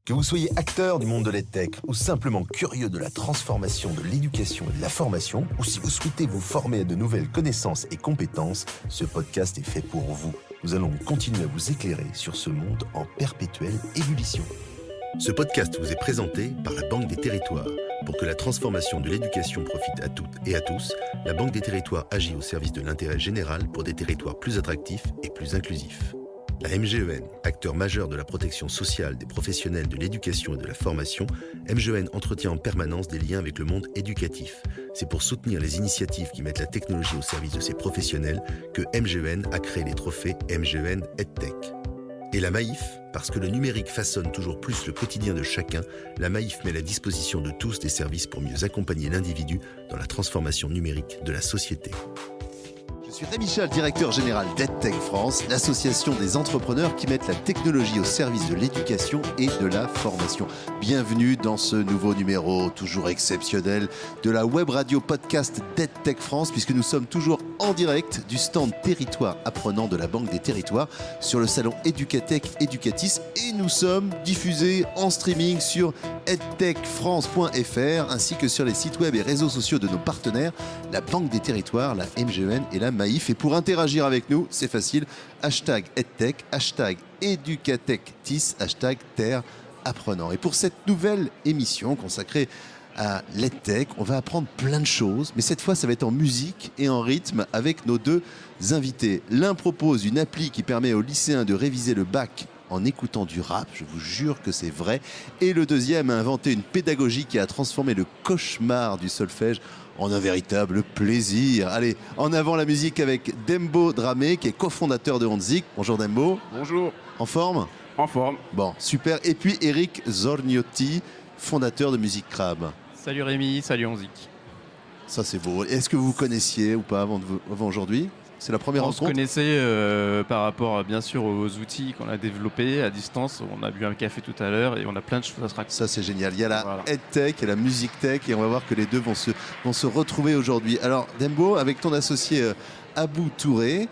Que vous soyez acteur du monde de l'EdTech ou simplement curieux de la transformation de l'éducation et de la formation, ou si vous souhaitez vous former à de nouvelles connaissances et compétences, ce podcast est fait pour vous. Nous allons continuer à vous éclairer sur ce monde en perpétuelle ébullition. Ce podcast vous est présenté par la Banque des Territoires. Pour que la transformation de l'éducation profite à toutes et à tous, la Banque des Territoires agit au service de l'intérêt général pour des territoires plus attractifs et plus inclusifs. La MGEN, acteur majeur de la protection sociale des professionnels de l'éducation et de la formation, MGEN entretient en permanence des liens avec le monde éducatif. C'est pour soutenir les initiatives qui mettent la technologie au service de ces professionnels que MGEN a créé les trophées MGEN EdTech. Et la Maïf, parce que le numérique façonne toujours plus le quotidien de chacun, la Maïf met à la disposition de tous des services pour mieux accompagner l'individu dans la transformation numérique de la société. Je suis Rémi Chal, directeur général d'EdTech France, l'association des entrepreneurs qui mettent la technologie au service de l'éducation et de la formation. Bienvenue dans ce nouveau numéro, toujours exceptionnel, de la web radio podcast d'EdTech France, puisque nous sommes toujours en direct du stand Territoire Apprenant de la Banque des Territoires sur le salon Educatech Educatis, et nous sommes diffusés en streaming sur edtechfrance.fr ainsi que sur les sites web et réseaux sociaux de nos partenaires, la Banque des Territoires, la MGEN et la Maïf. Et pour interagir avec nous, c'est facile, hashtag EdTech, hashtag EducatechTis, hashtag Terre Apprenant. Et pour cette nouvelle émission consacrée à l'EdTech, on va apprendre plein de choses, mais cette fois ça va être en musique et en rythme avec nos deux invités. L'un propose une appli qui permet aux lycéens de réviser le bac en écoutant du rap, je vous jure que c'est vrai. Et le deuxième a inventé une pédagogie qui a transformé le cauchemar du solfège en un véritable plaisir. Allez, en avant la musique avec Dembo Dramé, qui est cofondateur de Onzik. Bonjour Dembo. Bonjour. En forme ? En forme. Bon, super. Et puis Eric Zorniotti, fondateur de Musique Crabe. Salut Rémi, salut Onzik. Ça c'est beau. Est-ce que vous vous connaissiez ou pas avant aujourd'hui ? C'est la première rencontre ? On se connaissait par rapport bien sûr aux outils qu'on a développés à distance. On a bu un café tout à l'heure et on a plein de choses à se raconter. Ça c'est génial. Il y a la EdTech et la Musique Tech et on va voir que les deux vont se retrouver aujourd'hui. Alors Dembo, avec ton associé Abou Touré,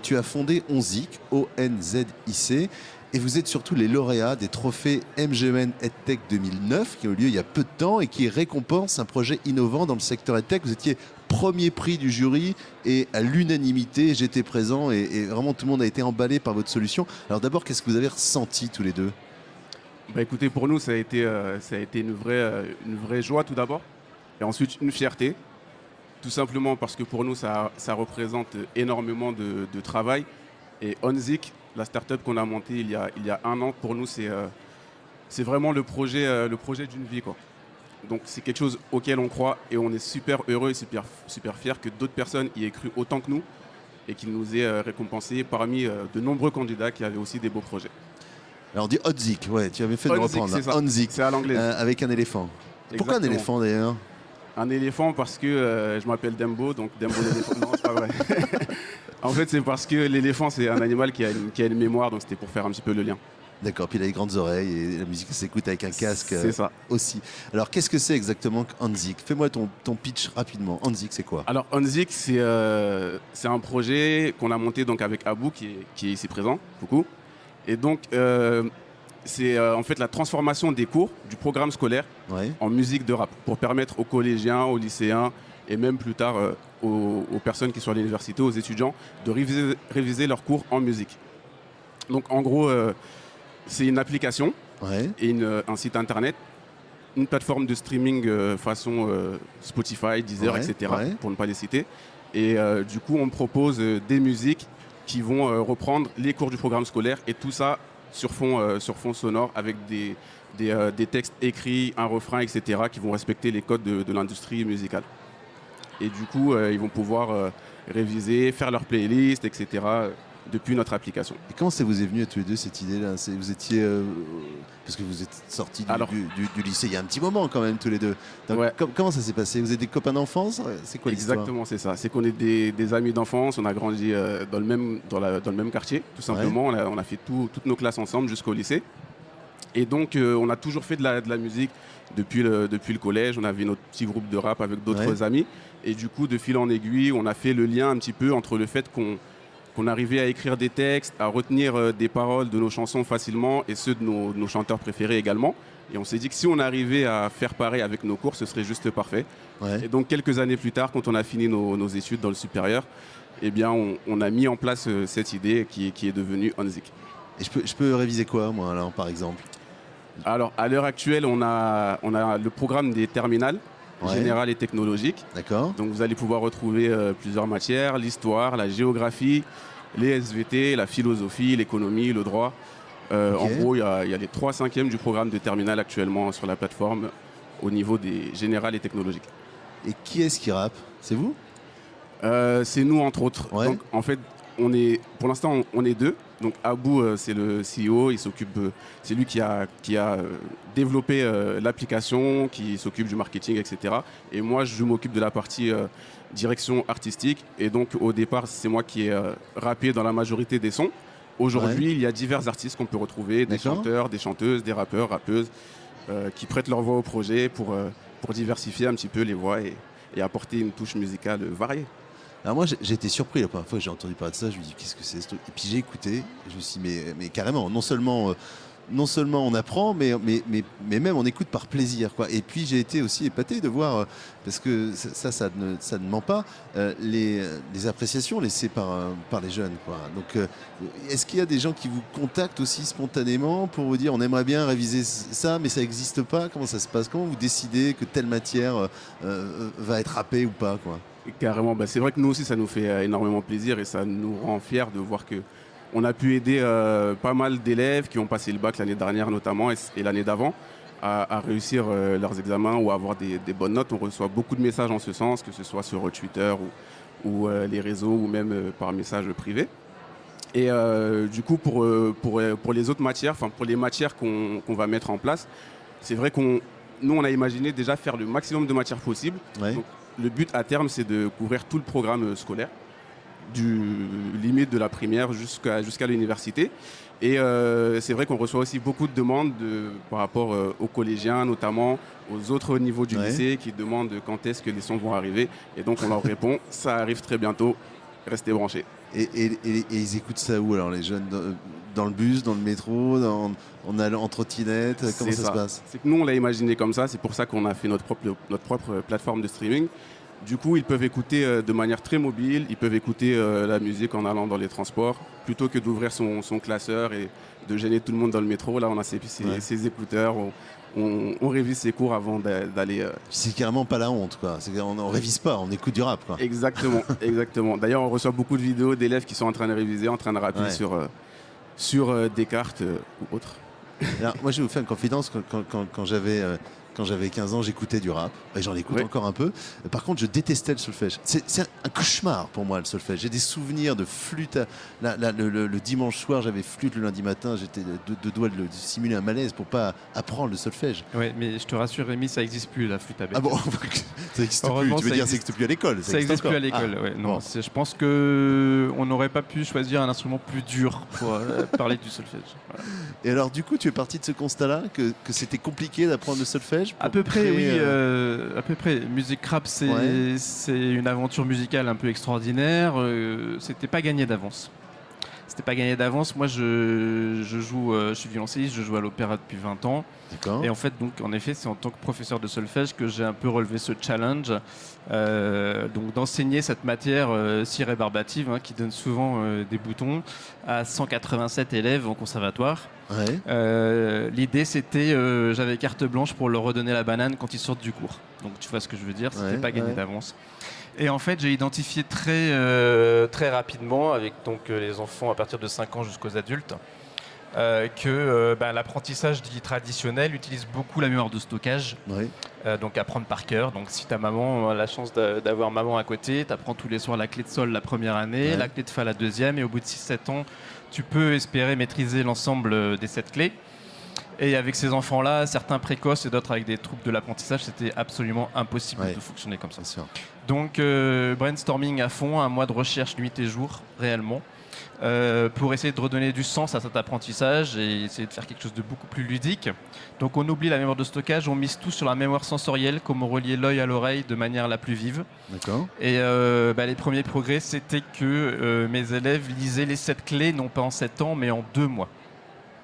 tu as fondé Onzik, O-N-Z-I-C. Et vous êtes surtout les lauréats des trophées MGEN EdTech 2009 qui ont eu lieu il y a peu de temps et qui récompensent un projet innovant dans le secteur EdTech. Vous étiez premier prix du jury et à l'unanimité, j'étais présent et vraiment tout le monde a été emballé par votre solution. Alors d'abord, qu'est-ce que vous avez ressenti tous les deux ? Écoutez, pour nous, ça a été une vraie joie tout d'abord et ensuite une fierté. Tout simplement parce que pour nous, ça représente énormément de travail. Et Onzik, la start-up qu'on a montée il y a un an, pour nous, c'est vraiment le projet d'une vie, quoi. Donc c'est quelque chose auquel on croit et on est super heureux et super fiers que d'autres personnes y aient cru autant que nous et qu'ils nous aient récompensés parmi de nombreux candidats qui avaient aussi des beaux projets. Alors on dit Onzik, ouais, tu avais fait de le reprendre. C'est ça. Onzik, c'est à l'anglaise. Avec un éléphant. Exactement. Pourquoi un éléphant d'ailleurs ? Un éléphant parce que je m'appelle Dembo, donc Dembo l'éléphant. Non, c'est pas vrai. En fait, c'est parce que l'éléphant, c'est un animal qui a une mémoire, donc c'était pour faire un petit peu le lien. D'accord, puis il a les grandes oreilles et la musique s'écoute avec un casque c'est ça. Aussi. Alors, qu'est-ce que c'est exactement qu'Onzik ? Fais-moi ton pitch rapidement. Onzik, c'est quoi ? Alors, Onzik, c'est un projet qu'on a monté donc, avec Abou, qui est ici présent. Coucou. Et donc, c'est en fait la transformation des cours du programme scolaire en musique de rap pour permettre aux collégiens, aux lycéens et même plus tard aux personnes qui sont à l'université, aux étudiants, de réviser leurs cours en musique. Donc, en gros, c'est une application et un site internet, une plateforme de streaming façon Spotify, Deezer, etc., pour ne pas les citer. Et du coup, on propose des musiques qui vont reprendre les cours du programme scolaire et tout ça sur fond sonore avec des textes écrits, un refrain, etc., qui vont respecter les codes de l'industrie musicale. Et du coup, ils vont pouvoir réviser, faire leur playlist, etc., depuis notre application. Et comment ça vous est venu à tous les deux cette idée-là ? Vous étiez... parce que vous êtes sortis du lycée il y a un petit moment quand même tous les deux. Donc, comment ça s'est passé ? Vous êtes des copains d'enfance ? C'est quoi l'histoire ? Exactement, c'est ça. C'est qu'on est des amis d'enfance, on a grandi dans le même quartier, tout simplement. On a fait toutes nos classes ensemble jusqu'au lycée. Et donc, on a toujours fait de la musique depuis le collège. On avait notre petit groupe de rap avec d'autres amis. Et du coup, de fil en aiguille, on a fait le lien un petit peu entre le fait qu'on qu'on arrivait à écrire des textes, à retenir des paroles de nos chansons facilement et ceux de nos chanteurs préférés également. Et on s'est dit que si on arrivait à faire pareil avec nos cours, ce serait juste parfait. Ouais. Et donc quelques années plus tard, quand on a fini nos études dans le supérieur, eh bien, on a mis en place cette idée qui est devenue OnZig. Et je peux réviser quoi, moi, alors, par exemple ? Alors, à l'heure actuelle, on a le programme des terminales, générales et technologiques. D'accord. Donc, vous allez pouvoir retrouver plusieurs matières, l'histoire, la géographie, les SVT, la philosophie, l'économie, le droit. En gros, il y a les 3/5e du programme de terminale actuellement sur la plateforme au niveau des générales et technologiques. Et qui est-ce qui rappe ? C'est vous ? C'est nous, entre autres. Ouais. Donc, en fait, pour l'instant, on est deux. Donc, Abou, c'est le CEO. C'est lui qui a développé l'application, qui s'occupe du marketing, etc. Et moi, je m'occupe de la partie direction artistique. Et donc, au départ, c'est moi qui ai rappé dans la majorité des sons. Aujourd'hui, il y a divers artistes qu'on peut retrouver, des chanteurs, des chanteuses, des rappeurs, rappeuses, qui prêtent leur voix au projet pour diversifier un petit peu les voix et apporter une touche musicale variée. Alors moi, j'ai été surpris la première fois que j'ai entendu parler de ça. Je me dis, qu'est-ce que c'est ce truc ? Et puis j'ai écouté. Je me suis dit, mais carrément, non seulement on apprend, mais même on écoute par plaisir, quoi. Et puis j'ai été aussi épaté de voir, parce que ça ne ment pas, les appréciations laissées par les jeunes, quoi. Donc, est-ce qu'il y a des gens qui vous contactent aussi spontanément pour vous dire, on aimerait bien réviser ça, mais ça n'existe pas ? Comment ça se passe ? Comment vous décidez que telle matière va être rappée ou pas, quoi ? Carrément, c'est vrai que nous aussi ça nous fait énormément plaisir et ça nous rend fiers de voir qu'on a pu aider pas mal d'élèves qui ont passé le bac l'année dernière notamment et l'année d'avant à réussir leurs examens ou à avoir des bonnes notes. On reçoit beaucoup de messages en ce sens, que ce soit sur Twitter ou les réseaux ou même par message privé. Et du coup pour les autres matières, pour les matières qu'on va mettre en place, c'est vrai nous on a imaginé déjà faire le maximum de matières possibles. Ouais. Donc, le but à terme, c'est de couvrir tout le programme scolaire, du limite de la primaire jusqu'à l'université. Et c'est vrai qu'on reçoit aussi beaucoup de demandes par rapport aux collégiens, notamment aux autres niveaux du lycée, qui demandent quand est-ce que les sons vont arriver. Et donc on leur répond, ça arrive très bientôt, restez branchés. Et ils écoutent ça où alors les jeunes ? Dans le bus, dans le métro, en trottinette ? Comment ça se passe ? C'est que nous on l'a imaginé comme ça, c'est pour ça qu'on a fait notre propre plateforme de streaming. Du coup, ils peuvent écouter de manière très mobile, ils peuvent écouter la musique en allant dans les transports, plutôt que d'ouvrir son classeur et de gêner tout le monde dans le métro. Là, on a ses écouteurs, on révise ses cours avant d'aller... C'est carrément pas la honte, quoi. On ne révise pas, on écoute du rap, quoi. Exactement, exactement. D'ailleurs, on reçoit beaucoup de vidéos d'élèves qui sont en train de réviser, en train de rapper sur Descartes ou autres. Alors, moi, je vais vous faire une confidence. Quand j'avais 15 ans, j'écoutais du rap, et j'en écoute encore un peu. Par contre, je détestais le solfège. C'est un cauchemar pour moi, le solfège. J'ai des souvenirs de flûte. Le dimanche soir, j'avais flûte, le lundi matin, j'étais de doigts de simuler un malaise pour pas apprendre le solfège. Oui, mais je te rassure, Rémi, ça n'existe plus, la flûte à bec. Ah bon, ça n'existe plus. Tu veux dire, ça n'existe plus à l'école ? Ça n'existe plus à l'école, oui. Non, je pense qu'on n'aurait pas pu choisir un instrument plus dur pour parler du solfège. Voilà. Et alors, du coup, tu es parti de ce constat-là, que c'était compliqué d'apprendre le solfège ? À peu près, oui. À peu près. Musique rap, c'est une aventure musicale un peu extraordinaire. C'était pas gagné d'avance. Moi, je suis violoncelliste, je joue à l'opéra depuis 20 ans. D'accord. Et en fait, en effet, c'est en tant que professeur de solfège que j'ai un peu relevé ce challenge, donc d'enseigner cette matière si rébarbative, qui donne souvent des boutons à 187 élèves en conservatoire. Ouais. L'idée, c'était, j'avais carte blanche pour leur redonner la banane quand ils sortent du cours. Donc tu vois ce que je veux dire, c'était pas gagné d'avance. Et en fait, j'ai identifié très rapidement, avec les enfants à partir de 5 ans jusqu'aux adultes, que l'apprentissage dit traditionnel utilise beaucoup la mémoire de stockage, donc apprendre par cœur. Donc si ta maman a la chance d'avoir maman à côté, tu apprends tous les soirs la clé de sol la première année, la clé de fa la deuxième, et au bout de 6-7 ans, tu peux espérer maîtriser l'ensemble des 7 clés. Et avec ces enfants-là, certains précoces et d'autres avec des troubles de l'apprentissage, c'était absolument impossible de fonctionner comme ça. Donc brainstorming à fond, un mois de recherche nuit et jour, réellement. pour essayer de redonner du sens à cet apprentissage et essayer de faire quelque chose de beaucoup plus ludique. Donc on oublie la mémoire de stockage, on mise tout sur la mémoire sensorielle, comment relier l'œil à l'oreille de manière la plus vive. D'accord. Et les premiers progrès, c'était que mes élèves lisaient les 7 clés, non pas en 7 ans, mais en 2 mois.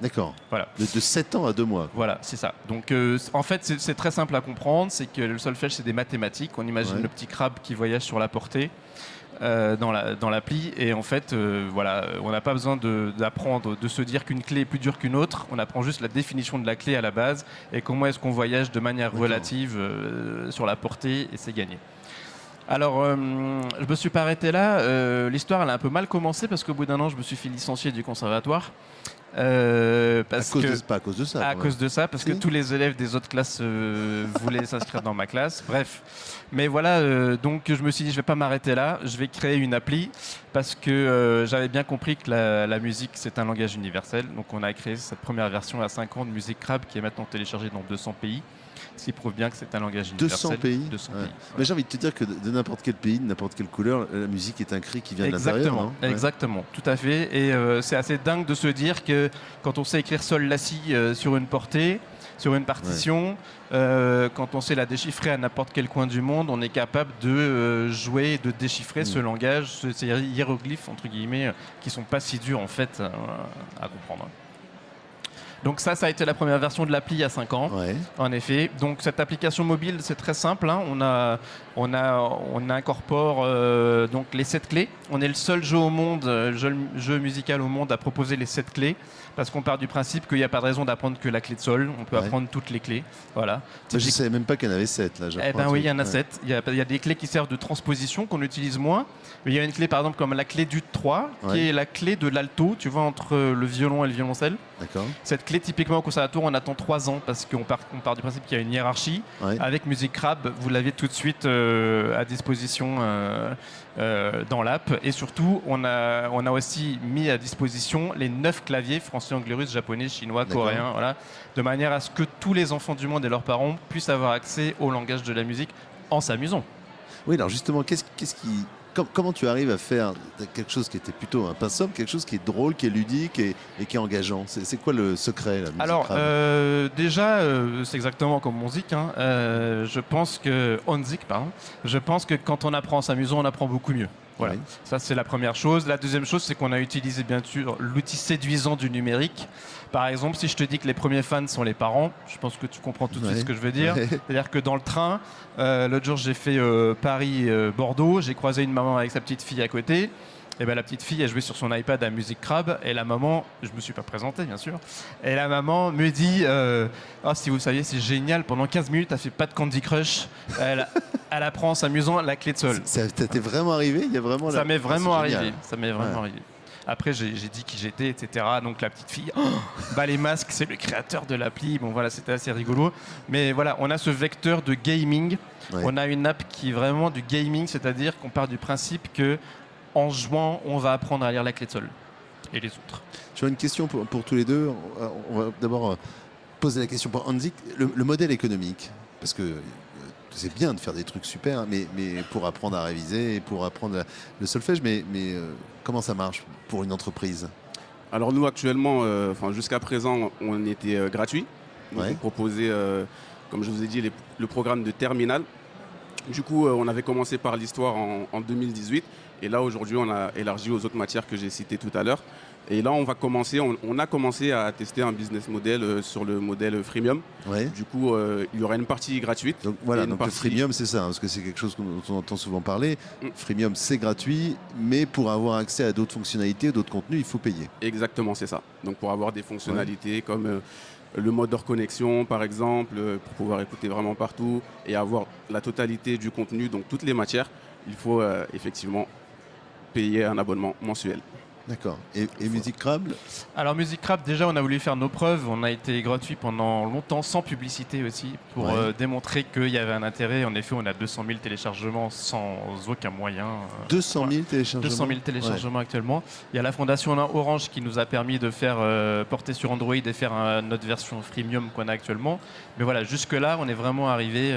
D'accord. Voilà. De 7 ans à 2 mois. Voilà, c'est ça. Donc en fait, c'est très simple à comprendre, c'est que le solfège, c'est des mathématiques. On imagine le petit crabe qui voyage sur la portée. Dans l'appli et en fait on n'a pas besoin d'apprendre de se dire qu'une clé est plus dure qu'une autre, on apprend juste la définition de la clé à la base et comment est-ce qu'on voyage de manière relative sur la portée et c'est gagné. Alors je me suis pas arrêté là, l'histoire elle a un peu mal commencé parce qu'au bout d'un an je me suis fait licencier du conservatoire. Pas à cause de ça. À cause de ça, parce que tous les élèves des autres classes voulaient s'inscrire dans ma classe. Bref. Mais voilà, donc je me suis dit, je vais pas m'arrêter là, je vais créer une appli, parce que j'avais bien compris que la musique, c'est un langage universel. Donc on a créé cette première version à 5 ans de Music Crab, qui est maintenant téléchargée dans 200 pays. Ce qui prouve bien que c'est un langage universel. 200 pays. 200 pays. Mais j'ai envie de te dire que de n'importe quel pays, de n'importe quelle couleur, la musique est un cri qui vient de l'intérieur. Non ? Exactement, tout à fait. Et c'est assez dingue de se dire que quand on sait écrire sol la si sur une portée, sur une partition, quand on sait la déchiffrer à n'importe quel coin du monde, on est capable de jouer et de déchiffrer ce langage, ces hiéroglyphes entre guillemets, qui sont pas si durs en fait à comprendre. Donc ça a été la première version de l'appli il y a 5 ans, en effet. Donc cette application mobile, c'est très simple. Hein. On incorpore donc les 7 clés. On est le seul jeu au monde, jeu musical au monde à proposer les 7 clés. Parce qu'on part du principe qu'il n'y a pas de raison d'apprendre que la clé de sol. On peut apprendre toutes les clés. Voilà. Je ne savais même pas qu'il y en avait 7. Là, oui, il y en a 7. Il y a des clés qui servent de transposition qu'on utilise moins. Mais il y a une clé, par exemple, comme la clé du 3, qui est la clé de l'alto, tu vois, entre le violon et le violoncelle. D'accord. Cette clé, typiquement, au conservatoire, on attend 3 ans parce qu'on part du principe qu'il y a une hiérarchie. Avec Music Crab, vous l'avez tout de suite à disposition dans l'app. Et surtout, on a aussi mis à disposition les 9 claviers français, anglais, russe, japonais, chinois, coréen, voilà, de manière à ce que tous les enfants du monde et leurs parents puissent avoir accès au langage de la musique en s'amusant. Oui, alors justement, comment tu arrives à faire quelque chose qui était plutôt un pinceau, quelque chose qui est drôle, qui est ludique et qui est engageant ? C'est quoi le secret, la musique? Alors, déjà, c'est exactement comme Onzik. Hein. Je pense que quand on apprend en s'amusant, on apprend beaucoup mieux. Voilà. Ça, c'est la première chose. La deuxième chose, c'est qu'on a utilisé bien sûr l'outil séduisant du numérique. Par exemple, si je te dis que les premiers fans sont les parents, je pense que tu comprends tout de suite ce que je veux dire. C'est-à-dire que dans le train, l'autre jour, j'ai fait Paris-Bordeaux, j'ai croisé une maman avec sa petite fille à côté. Et ben, la petite fille a joué sur son iPad à Music Crab et la maman, je me suis pas présenté bien sûr, et la maman me dit si vous saviez c'est génial, pendant 15 minutes elle fait pas de Candy Crush, elle apprend en s'amusant la clé de sol. Ça t'est vraiment arrivé? Il y a vraiment ça m'est vraiment arrivé. Ça m'est vraiment arrivé. Après j'ai dit qui j'étais, etc. Donc la petite fille, les masques, c'est le créateur de l'appli. Bon voilà, c'était assez rigolo. Mais voilà, on a ce vecteur de gaming. On a une app qui est vraiment du gaming, c'est-à-dire qu'on part du principe que en jouant, on va apprendre à lire la clé de sol et les autres. Tu as une question pour tous les deux. On va d'abord poser la question pour Onzik. Le modèle économique, parce que c'est bien de faire des trucs super, mais pour apprendre à réviser, pour apprendre le solfège, mais comment ça marche pour une entreprise? Alors nous actuellement, jusqu'à présent, on était gratuit. On proposait, comme je vous ai dit, le programme de terminale. Du coup, on avait commencé par l'histoire en 2018. Et là, aujourd'hui, on a élargi aux autres matières que j'ai citées tout à l'heure. Et là, on a commencé à tester un business model sur le modèle freemium. Du coup, il y aura une partie gratuite. Donc voilà, le freemium, c'est ça, parce que c'est quelque chose dont on entend souvent parler. Freemium, c'est gratuit, mais pour avoir accès à d'autres fonctionnalités, d'autres contenus, il faut payer. Exactement, c'est ça. Donc pour avoir des fonctionnalités comme le mode de reconnexion, par exemple, pour pouvoir écouter vraiment partout et avoir la totalité du contenu, donc toutes les matières, il faut effectivement payer un abonnement mensuel. D'accord. Et Music Crab? Alors Music Crab, déjà on a voulu faire nos preuves, on a été gratuit pendant longtemps, sans publicité aussi, pour démontrer qu'il y avait un intérêt. En effet, on a 200 000 téléchargements sans aucun moyen. 200 000 téléchargements 200 000 téléchargements actuellement. Il y a la fondation Orange qui nous a permis de faire porter sur Android et faire notre version freemium qu'on a actuellement. Mais voilà, jusque-là, on est vraiment arrivé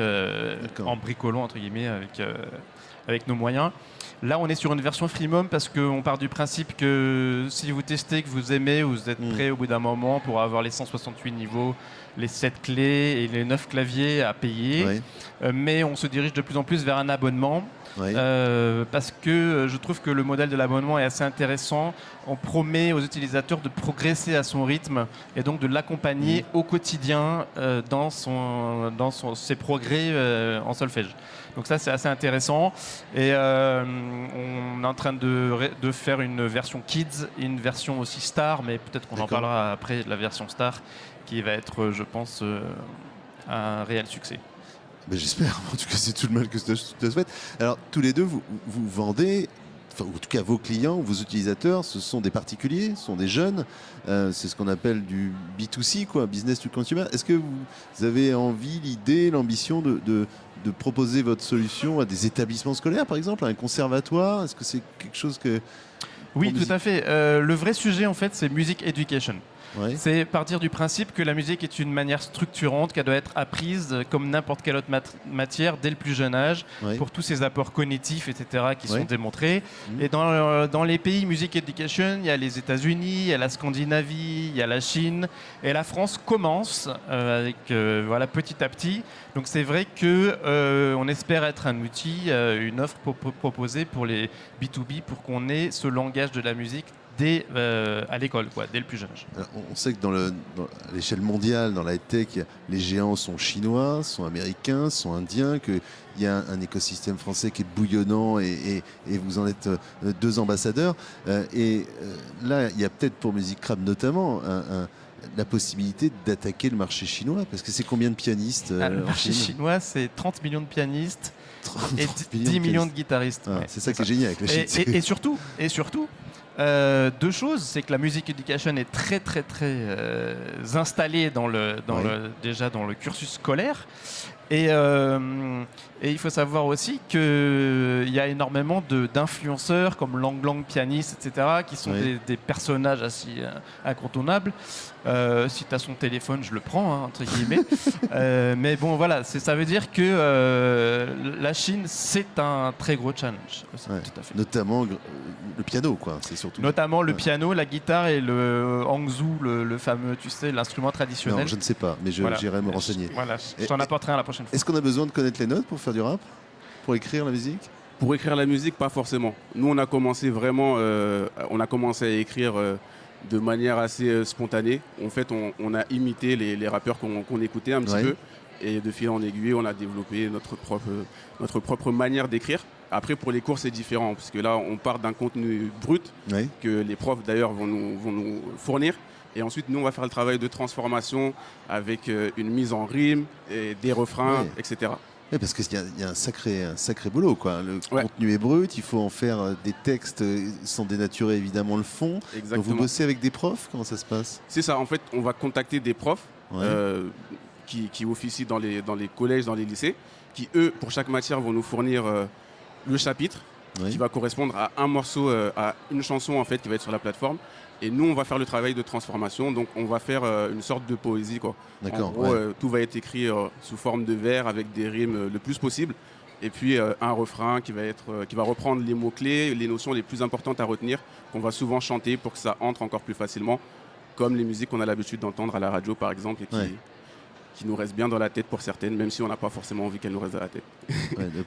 en bricolant, entre guillemets, avec avec nos moyens. Là, on est sur une version freemium parce qu'on part du principe que si vous testez, que vous aimez, vous êtes prêt au bout d'un moment pour avoir les 168 niveaux, les 7 clés et les 9 claviers à payer. Oui. Mais on se dirige de plus en plus vers un abonnement. Oui. Parce que je trouve que le modèle de l'abonnement est assez intéressant. On promet aux utilisateurs de progresser à son rythme et donc de l'accompagner au quotidien dans ses progrès en solfège. Donc ça, c'est assez intéressant. Et on est en train de faire une version Kids et une version aussi Star, mais peut-être qu'on en parlera après de la version Star, qui va être, je pense, un réel succès. Ben, j'espère. En tout cas, c'est tout le mal que je te souhaite. Alors, tous les deux, vous vendez, enfin, en tout cas, vos clients, vos utilisateurs, ce sont des particuliers, ce sont des jeunes. C'est ce qu'on appelle du B2C, quoi, business to consumer. Est-ce que vous avez envie, l'idée, l'ambition de proposer votre solution à des établissements scolaires, par exemple, à un conservatoire? Est-ce que c'est quelque chose que... Oui, tout à fait. Le vrai sujet, en fait, c'est Music Education. Oui. C'est partir du principe que la musique est une manière structurante, qu'elle doit être apprise comme n'importe quelle autre matière dès le plus jeune âge, pour tous ces apports cognitifs, etc., qui sont démontrés. Et dans les pays Music Education, il y a les États-Unis, il y a la Scandinavie, il y a la Chine, et la France commence avec petit à petit. Donc c'est vrai qu'on espère être un outil, une offre proposée pour les B2B pour qu'on ait ce langage de la musique à l'école, dès le plus jeune âge. Alors, on sait que à l'échelle mondiale, dans la high-tech, les géants sont chinois, sont américains, sont indiens, qu'il y a un écosystème français qui est bouillonnant et vous en êtes 2 ambassadeurs. Là, il y a peut-être pour Music Crab notamment la possibilité d'attaquer le marché chinois, parce que c'est combien de pianistes le marché chinois, c'est 30 millions de pianistes et 10 millions de guitaristes. C'est ça qui est génial avec la Chine. Et surtout, 2 choses, c'est que la Music Education est très très très installée déjà dans le cursus scolaire. Et il faut savoir aussi qu'il y a énormément d'influenceurs comme Lang Lang pianiste, etc., qui sont des personnages assez incontournables. Si tu as son téléphone, je le prends, entre guillemets. Mais bon, voilà, ça veut dire que la Chine, c'est un très gros challenge. Tout à fait. Notamment le piano, quoi. C'est surtout. Notamment le piano, la guitare et le hangzhou, le fameux, tu sais, l'instrument traditionnel. Non, je ne sais pas, mais j'irai me renseigner. Voilà, je t'en apporterai la prochaine fois. Est-ce qu'on a besoin de connaître les notes pour faire du rap? Pour écrire la musique? Pour écrire la musique, pas forcément. Nous, on a commencé à écrire de manière assez spontanée. En fait, on a imité les rappeurs qu'on écoutait un petit peu. Et de fil en aiguille, on a développé notre propre manière d'écrire. Après, pour les cours, c'est différent, parce que là, on part d'un contenu brut que les profs, d'ailleurs, vont nous fournir. Et ensuite, nous, on va faire le travail de transformation avec une mise en rime, et des refrains, etc. Oui, parce qu'il y a un sacré boulot, quoi. Le contenu est brut, il faut en faire des textes sans dénaturer évidemment le fond. Exactement. Donc vous bossez avec des profs? Comment ça se passe? C'est ça, en fait, on va contacter des profs qui officient dans les collèges, dans les lycées, qui, eux, pour chaque matière, vont nous fournir le chapitre qui va correspondre à un morceau, à une chanson, en fait, qui va être sur la plateforme. Et nous, on va faire le travail de transformation. Donc, on va faire une sorte de poésie, quoi. D'accord. En gros, tout va être écrit sous forme de vers avec des rimes le plus possible. Et puis, un refrain qui va reprendre les mots-clés, les notions les plus importantes à retenir, qu'on va souvent chanter pour que ça entre encore plus facilement, comme les musiques qu'on a l'habitude d'entendre à la radio, par exemple, et qui nous restent bien dans la tête pour certaines, même si on n'a pas forcément envie qu'elles nous restent dans la tête.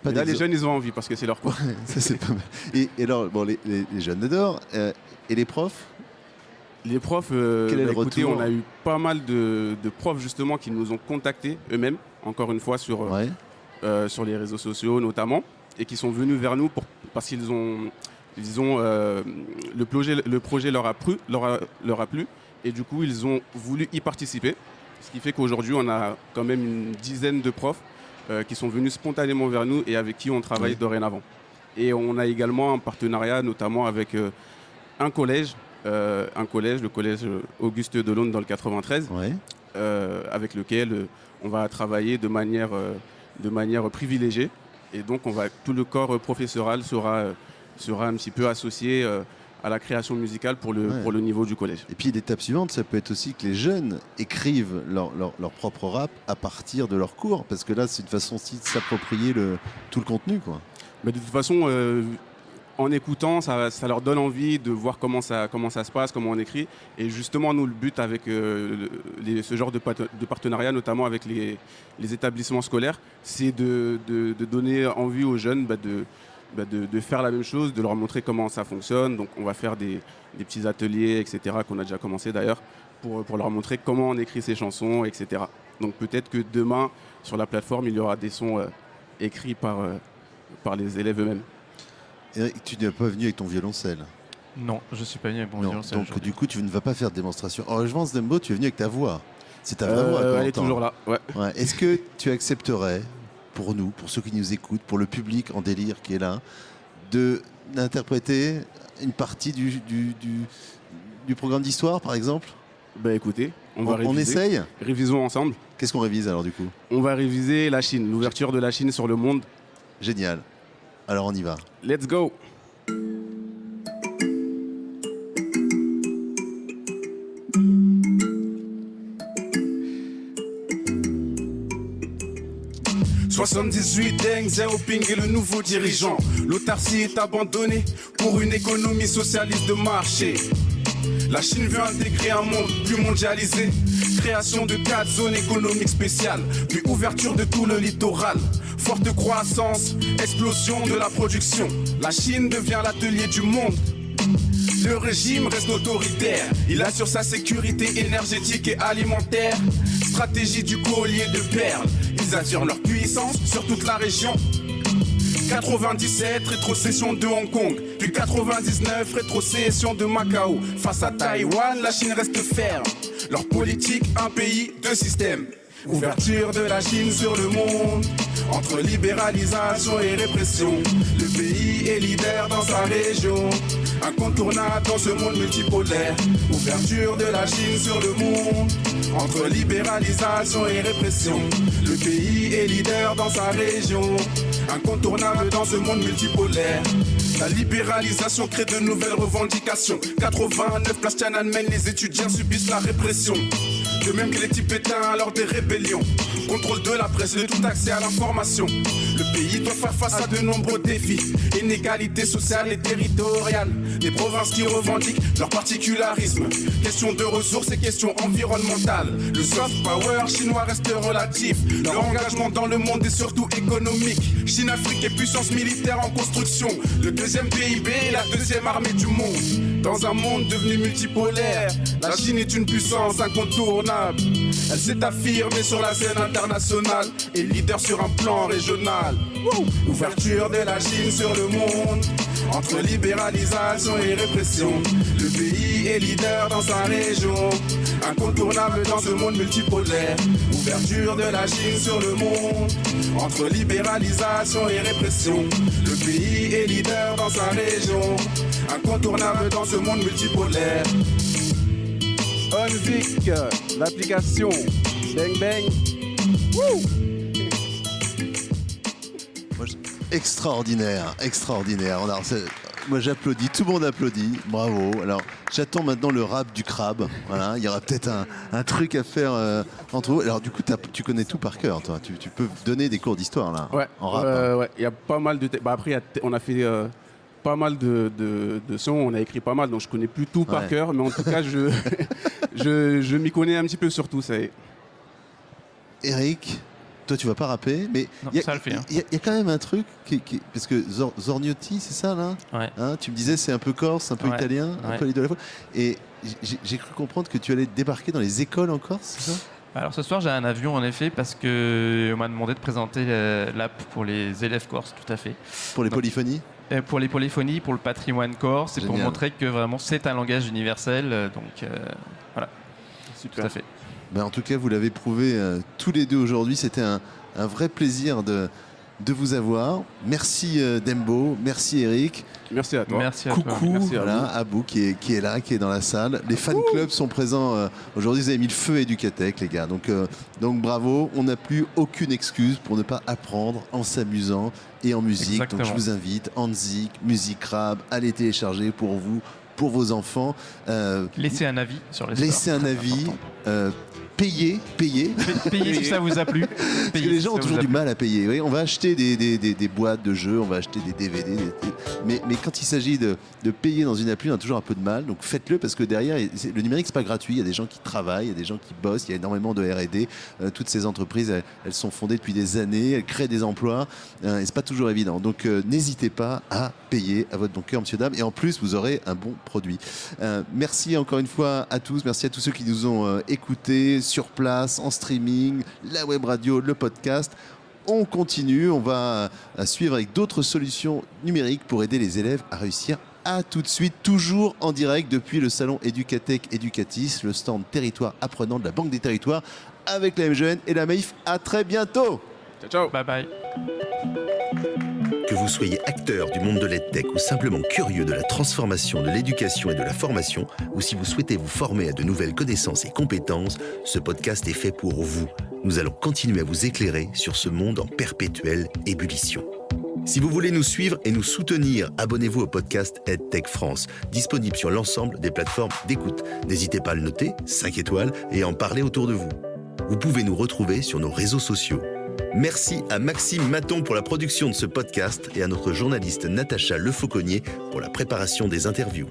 Mais là, les jeunes, ils ont envie parce que c'est leur cours. Ça, c'est pas mal. Et alors, bon, les jeunes adorent. Et les profs? Les profs, écoutez, on a eu pas mal de profs justement qui nous ont contactés eux-mêmes, encore une fois sur les réseaux sociaux notamment, et qui sont venus vers nous parce qu'ils ont, le projet leur a plu, et du coup ils ont voulu y participer. Ce qui fait qu'aujourd'hui on a quand même une dizaine de profs qui sont venus spontanément vers nous et avec qui on travaille dorénavant. Et on a également un partenariat notamment avec un collège, le collège Auguste Delaune dans le 93, avec lequel on va travailler de manière privilégiée. Et donc tout le corps professoral sera un petit peu associé à la création musicale pour le niveau du collège. Et puis l'étape suivante, ça peut être aussi que les jeunes écrivent leur propre rap à partir de leurs cours, parce que là c'est une façon aussi de s'approprier tout le contenu, quoi. Mais de toute façon, en écoutant, ça leur donne envie de voir comment ça se passe, comment on écrit. Et justement, nous, le but avec ce genre de partenariat, notamment avec les établissements scolaires, c'est de donner envie aux jeunes de faire la même chose, de leur montrer comment ça fonctionne. Donc on va faire des petits ateliers, etc., qu'on a déjà commencé d'ailleurs, pour leur montrer comment on écrit ces chansons, etc. Donc peut-être que demain, sur la plateforme, il y aura des sons écrits par les élèves eux-mêmes. Eric, tu n'es pas venu avec ton violoncelle? Non, je ne suis pas venu avec mon violoncelle. Donc du coup, tu ne vas pas faire de démonstration. En revanche, Dembo, tu es venu avec ta voix. C'est ta vraie voix. Elle est toujours là, ouais. Est-ce que tu accepterais, pour nous, pour ceux qui nous écoutent, pour le public en délire qui est là, d'interpréter une partie du programme d'histoire, par exemple? Écoutez, on va réviser. On essaye? Révisons ensemble. Qu'est-ce qu'on révise alors du coup? On va réviser la Chine, l'ouverture de la Chine sur le monde. Génial. Alors on y va. Let's go. « 78 Deng Xiaoping est le nouveau dirigeant. L'autarcie est abandonnée pour une économie socialiste de marché. La Chine veut intégrer un monde plus mondialisé. Création de 4 zones économiques spéciales, puis ouverture de tout le littoral. Forte croissance, explosion de la production. La Chine devient l'atelier du monde. Le régime reste autoritaire. Il assure sa sécurité énergétique et alimentaire. Stratégie du collier de perles. Ils assurent leur puissance sur toute la région. 97, rétrocession de Hong Kong. Puis 99, rétrocession de Macao. Face à Taïwan, la Chine reste ferme. Leur politique, un pays, deux systèmes. Ouverture de la Chine sur le monde. Entre libéralisation et répression, le pays est leader dans sa région. Incontournable dans ce monde multipolaire. Ouverture de la Chine sur le monde. Entre libéralisation et répression, le pays est leader dans sa région. Incontournable dans ce monde multipolaire. La libéralisation crée de nouvelles revendications. 89, place Tiananmen, les étudiants subissent la répression. De même que les Tibétains lors des rébellions. Contrôle de la presse, de tout accès à l'information. Le pays doit faire face à de nombreux défis. Inégalité sociale et territoriale. Des provinces qui revendiquent leur particularisme. Question de ressources et questions environnementales. Le soft power chinois reste relatif. Leur engagement dans le monde est surtout économique. Chine, Afrique et puissance militaire en construction. Le deuxième PIB et la deuxième armée du monde. Dans un monde devenu multipolaire, la Chine est une puissance incontournable. Elle s'est affirmée sur la scène internationale et leader sur un plan régional. Ouverture de la Chine sur le monde. Entre libéralisation et répression, le pays est leader dans sa région. Incontournable dans ce monde multipolaire. Ouverture de la Chine sur le monde. Entre libéralisation et répression, le pays est leader dans sa région. Incontournable dans ce monde multipolaire. Onzik, l'application. Bang bang. Woo! Extraordinaire, extraordinaire. Moi j'applaudis, tout le monde applaudit, bravo. Alors j'attends maintenant le rap du crabe. Voilà, il y aura peut-être un truc à faire entre vous. Alors du coup tu connais tout par cœur, toi. Tu peux donner des cours d'histoire là, ouais, en rap. Ouais, il y a pas mal de. Après on a fait pas mal de sons, on a écrit pas mal, donc je connais plus tout par cœur, mais en tout cas je m'y connais un petit peu sur tout. Ça y est. Eric, toi tu vas pas rapper, mais il y a quand même un truc parce que Zorniotti, c'est ça là, ouais. Hein, tu me disais c'est un peu corse, un peu italien, un peu les deux à la fois. Et j'ai cru comprendre que tu allais débarquer dans les écoles en Corse, c'est ça? Alors ce soir j'ai un avion en effet parce qu'on m'a demandé de présenter l'app pour les élèves corses, tout à fait. Pour les polyphonies? Pour les polyphonies, pour le patrimoine corse, et pour montrer que vraiment c'est un langage universel. Donc voilà, super. Tout à fait. Ben, en tout cas, vous l'avez prouvé tous les deux aujourd'hui. C'était un vrai plaisir de vous avoir. Merci Dembo, merci Eric. Merci à toi. Merci à Coucou, toi. Merci à voilà, Abou qui est là, qui est dans la salle. Les fan clubs sont présents aujourd'hui. Vous avez mis le feu à Educatech, les gars. Donc bravo. On n'a plus aucune excuse pour ne pas apprendre en s'amusant et en musique. Exactement. Donc je vous invite, Hanzik, Musique Rap, allez télécharger pour vous, pour vos enfants. Laissez un avis sur les stores. Laissez un avis. payer. Payez si ça vous a plu. Parce que les gens ont toujours du mal à payer. Oui, on va acheter des boîtes de jeux, on va acheter des DVD, mais quand il s'agit de payer dans une appli, on a toujours un peu de mal. Donc faites-le, parce que derrière, le numérique, c'est pas gratuit. Il y a des gens qui travaillent, il y a des gens qui bossent, il y a énormément de R&D. Toutes ces entreprises, elles sont fondées depuis des années, elles créent des emplois, et c'est pas toujours évident. Donc n'hésitez pas à payer à votre bon cœur, monsieur, dame, et en plus, vous aurez un bon produit. Merci encore une fois à tous. Merci à tous ceux qui nous ont écoutés sur place, en streaming, la web radio, le podcast. On continue, on va suivre avec d'autres solutions numériques pour aider les élèves à réussir. À tout de suite, toujours en direct depuis le salon Educatech Educatis, le stand territoire apprenant de la Banque des Territoires, avec la MGN et la Maïf. À très bientôt. Ciao, ciao. Bye bye. Que vous soyez acteur du monde de l'EdTech ou simplement curieux de la transformation de l'éducation et de la formation, ou si vous souhaitez vous former à de nouvelles connaissances et compétences, ce podcast est fait pour vous. Nous allons continuer à vous éclairer sur ce monde en perpétuelle ébullition. Si vous voulez nous suivre et nous soutenir, abonnez-vous au podcast EdTech France, disponible sur l'ensemble des plateformes d'écoute. N'hésitez pas à le noter, 5 étoiles, et à en parler autour de vous. Vous pouvez nous retrouver sur nos réseaux sociaux. Merci à Maxime Maton pour la production de ce podcast et à notre journaliste Natacha Lefauconnier pour la préparation des interviews.